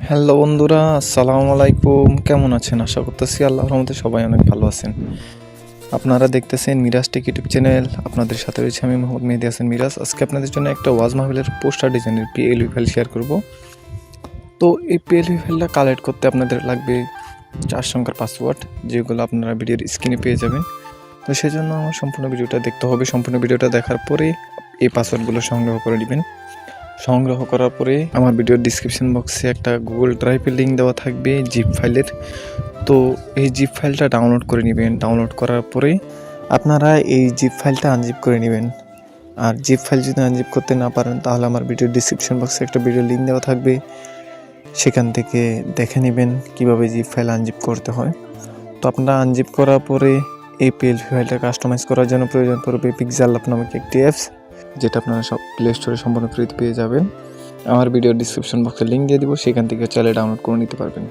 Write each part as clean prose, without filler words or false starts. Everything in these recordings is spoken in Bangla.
হ্যালো বন্ধুরা, আসসালামু আলাইকুম। কেমন আছেন? আশা করতেছি আল্লাহর রহমতে সবাই অনেক ভালো আছেন। আপনারা দেখতেছেন মিরাজ টেক ইউটিউব চ্যানেল। আপনাদের সাথে রয়েছে আমি মোহাম্মদ মেহেদী হাসান মিরাজ। আজকে আপনাদের জন্য একটা ওয়াজ মাহফিলের পোস্টার ডিজাইনের পিএলভি ফাইল শেয়ার করব। তো এই পিএলভি ফাইলটা কালেক্ট করতে আপনাদের লাগবে 4 সংখ্যার পাসওয়ার্ড, যেগুলো আপনারা ভিডিওর স্ক্রিনে পেয়ে যাবেন। তো সেজন্য আমার সম্পূর্ণ ভিডিওটা দেখতে হবে। সম্পূর্ণ ভিডিওটা দেখার পরে এই পাসওয়ার্ডগুলো সংগ্রহ করে নেবেন। সংগ্রহ করার পরে আমার ভিডিওর ডিসক্রিপশন বক্সে একটা গুগল ড্রাইভের লিঙ্ক দেওয়া থাকবে জিপ ফাইলের। তো এই জিপ ফাইলটা ডাউনলোড করে নেবেন। ডাউনলোড করার পরে আপনারা এই জিপ ফাইলটা আনজিপ করে নেবেন। আর জিপ ফাইল যদি আনজিপ করতে না পারেন তাহলে আমার ভিডিওর ডিসক্রিপশন বক্সে একটা ভিডিও লিঙ্ক দেওয়া থাকবে, সেখান থেকে দেখে নেবেন কিভাবে জিপ ফাইল আনজিপ করতে হয়। তো আপনারা আনজিপ করার পরে এই পিএলভি ফাইলটা কাস্টমাইজ করার জন্য প্রয়োজন পড়বে পিক্সেল ল্যাব নামক একটি অ্যাপস, যেটা আপনারা সব প্লে স্টোরে সম্পূর্ণ ফ্রিতে পেয়ে যাবেন। আমার ভিডিওর ডিসক্রিপশন বক্সে লিঙ্ক দিয়ে দিব, সেখান থেকে চাইলে ডাউনলোড করে নিতে পারবেন।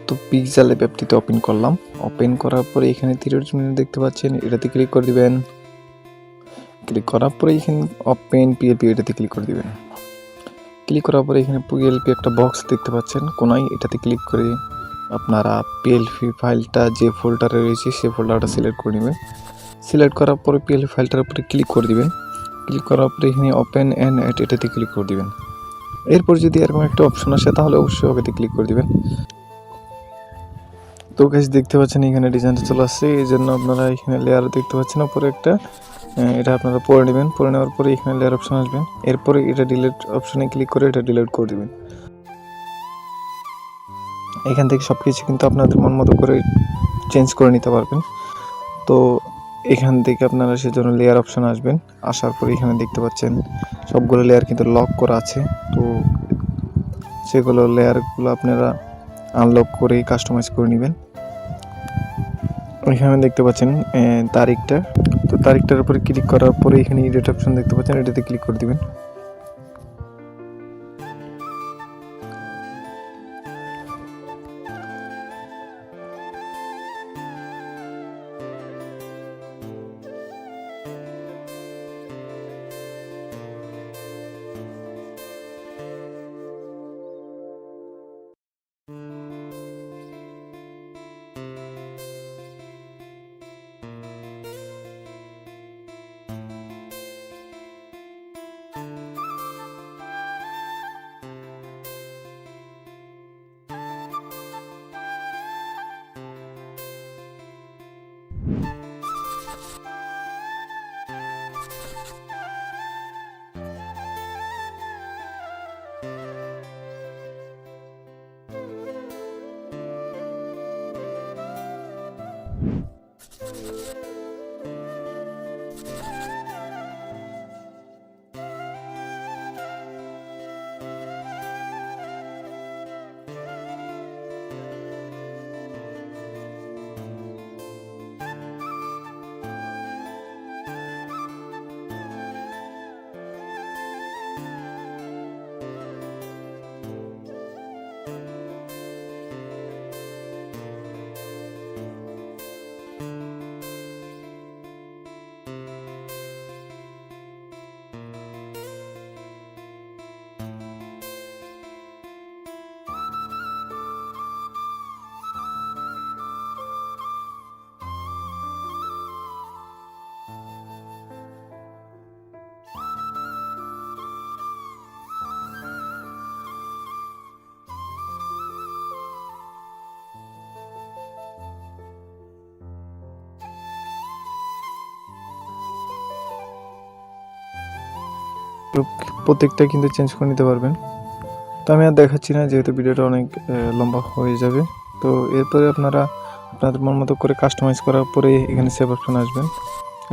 তো পিক্সেল অ্যাপটিতে ওপেন করলাম। ওপেন করার পরে এখানে তীরের চিহ্ন দেখতে পাচ্ছেন, এটাতে ক্লিক করে দিবেন। ক্লিক করার পরে এখানে ওপেন পিএলপি, এটাতে ক্লিক করে দিবেন। ক্লিক করার পরে এখানে পিএলপি একটা বক্স দেখতে পাচ্ছেন কোনায়, এটাতে ক্লিক করে আপনারা পিএলপি ফাইলটা যে ফোল্ডারে রয়েছে সেই ফোল্ডারটা সিলেক্ট করে নেবেন। সিলেক্ট করার পরে পিএলপি ফাইলটার উপরে ক্লিক করে দিবেন। ক্লিক করার পরে এখানে ওপেন অ্যান্ড অ্যাড, এটাতে ক্লিক করে দিবেন। এরপর যদি এরকম একটা অপশন আসে তাহলে অবশ্যই ওকেতে ক্লিক করে দিবেন। তো গাইস দেখতে পাচ্ছেন এখানে ডিজাইনটা চলে আসছে, এই জন্য আপনারা এখানে লেয়ার দেখতে পাচ্ছেন উপরে একটা, এটা আপনারা পরে নেবেন। পরে নেওয়ার পরে এখানে লেয়ার অপশন আসবেন। এরপরে এটা ডিলিট অপশনে ক্লিক করে এটা ডিলিট করে দিবেন। এখান থেকে সব কিছু কিন্তু আপনাদের মন মতো করে চেঞ্জ করে নিতে পারবেন। তো এখান থেকে আপনারা সেজন্য লেয়ার অপশন আসবেন। আসার পরে এখানে দেখতে পাচ্ছেন সবগুলো লেয়ার কিন্তু লক করা আছে। তো সেগুলো লেয়ারগুলো আপনারা আনলক করে কাস্টমাইজ করে নেবেন। এখানে দেখতে পাচ্ছেন তারিখটা। তো তারিখটার উপরে ক্লিক করার পরে এখানে এডিট অপশন দেখতে পাচ্ছেন, এটাতে ক্লিক করে দিবেন। প্রত্যেকটা কিন্তু চেঞ্জ করে নিতে পারবেন। তো আমি আর দেখাচ্ছি না, যেহেতু ভিডিওটা অনেক লম্বা হয়ে যাবে। তো এরপরে আপনারা আপনাদের মন মতো করে কাস্টমাইজ করার পরে এখানে সেভ অপশন আসবেন।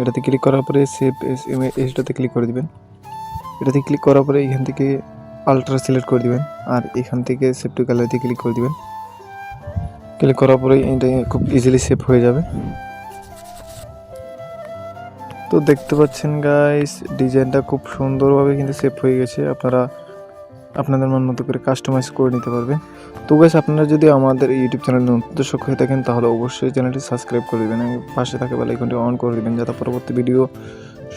এটাতে ক্লিক করার পরে সেভ এটাতে ক্লিক করে দিবেন। এটাতে ক্লিক করার পরে এখান থেকে আলট্রা সিলেক্ট করে দিবেন, আর এখান থেকে সেভ টু গ্যালারিতে ক্লিক করে দিবেন। ক্লিক করার পরে এটা খুব ইজিলি সেভ হয়ে যাবে। তো দেখতে পাচ্ছেন গাইস, ডিজাইনটা খুব সুন্দরভাবে কিন্তু সেভ হয়ে গেছে। আপনারা আপনাদের মন মতো করে কাস্টমাইজ করে নিতে পারবেন। তো গাইস, আপনারা যদি আমাদের ইউটিউব চ্যানেল নতুন দর্শক হয়ে থাকেন তাহলে অবশ্যই চ্যানেলটি সাবস্ক্রাইব করে দেবেন এবং পাশে থাকা বেল আইকনটি অন করে দেবেন, যাতে পরবর্তী ভিডিও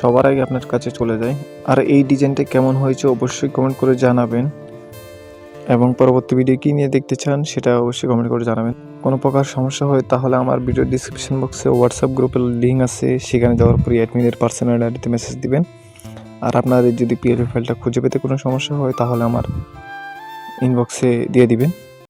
সবার আগে আপনার কাছে চলে যায়। আর এই ডিজাইনটা কেমন হয়েছে অবশ্যই কমেন্ট করে জানাবেন। এবং পরবর্তী ভিডিও কী নিয়ে দেখতে চান সেটা অবশ্যই কমেন্ট করে জানাবেন। কোনো প্রকার সমস্যা হয় তাহলে আমার ভিডিও ডিসক্রিপশন বক্সে হোয়াটসঅ্যাপ গ্রুপের লিঙ্ক আছে, সেখানে যাওয়ার পরে অ্যাডমিনের পার্সোনাল আইডিতে মেসেজ দিবেন। আর আপনাদের যদি পিএলপি ফাইলটা খুঁজে পেতে কোনো সমস্যা হয় তাহলে আমার ইনবক্সে দিয়ে দিবেন।